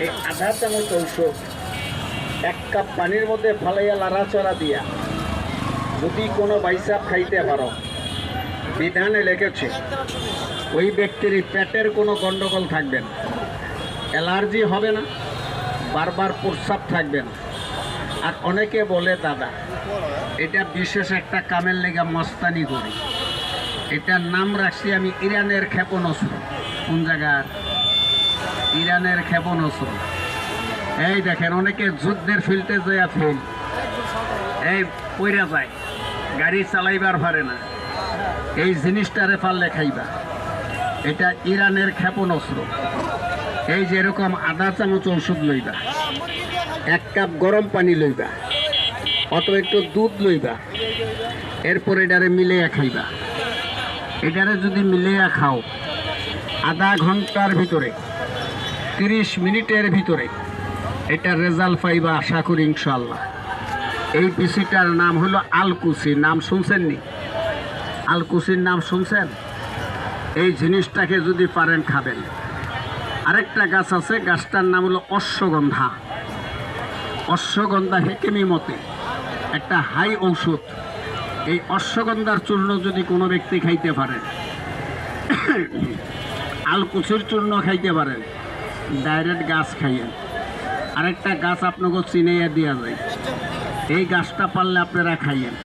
এই আধা চামচ ঔষধ 1 কাপ পানির মধ্যে ফালাইয়া লাড়াচড়া দিয়া যদি কোনো বাইসাপ খাইতে পারো, বিধানে লেগেছে ওই ব্যক্তির পেটের কোনো গন্ডগোল থাকবে না, অ্যালার্জি হবে না, বারবার প্রস্রাব থাকবে না। আর অনেকে বলে দাদা এটা বিশেষ একটা কামের লেগে মস্তানি করি, এটার নাম রাখছি আমি ইরানের ক্ষেপণাস্ত্র। কোন জায়গার? ইরানের ক্ষেপণাস্ত্র। এই দেখেন অনেকে যুদ্ধের ফিল্ডে যায় ফেল, এই পইরা যায়, গাড়ি চালাইবার পারে না, এই জিনিসটারে পারলে খাইবা। এটা ইরানের ক্ষেপণাস্ত্র। এই যেরকম আধা চামচ ওষুধ লইবা, 1 কাপ গরম পানি লইবা, অত একটু দুধ লইবা, এরপর এটারে মিলাইয়া খাইবা। এটারে যদি মিলাইয়া খাও আধা ঘন্টার ভিতরে 30 মিনিটের ভিতরে এটার রেজাল্ট পাইবা আশা করি ইনশাআল্লাহ। এই পিসিটার নাম হলো আলকুসি। নাম শুনছেন নি? আলকুসির নাম শুনছেন? এই জিনিসটাকে যদি পারেন খাবেন। আরেকটা গাছ আছে, গাছটার নাম হলো অশ্বগন্ধা। অশ্বগন্ধা হেকেমি মতে একটা হাই ঔষধ। এই অশ্বগন্ধার চূর্ণ যদি কোনো ব্যক্তি খাইতে পারেন, আলকুচির চূর্ণ খাইতে পারেন, ডাইরেক্ট গাছ খাইয়েন। আরেকটা গাছ আপনাকে চিনাইয়া দেওয়া যায়, এই গাছটা পারলে আপনারা খাইয়েন।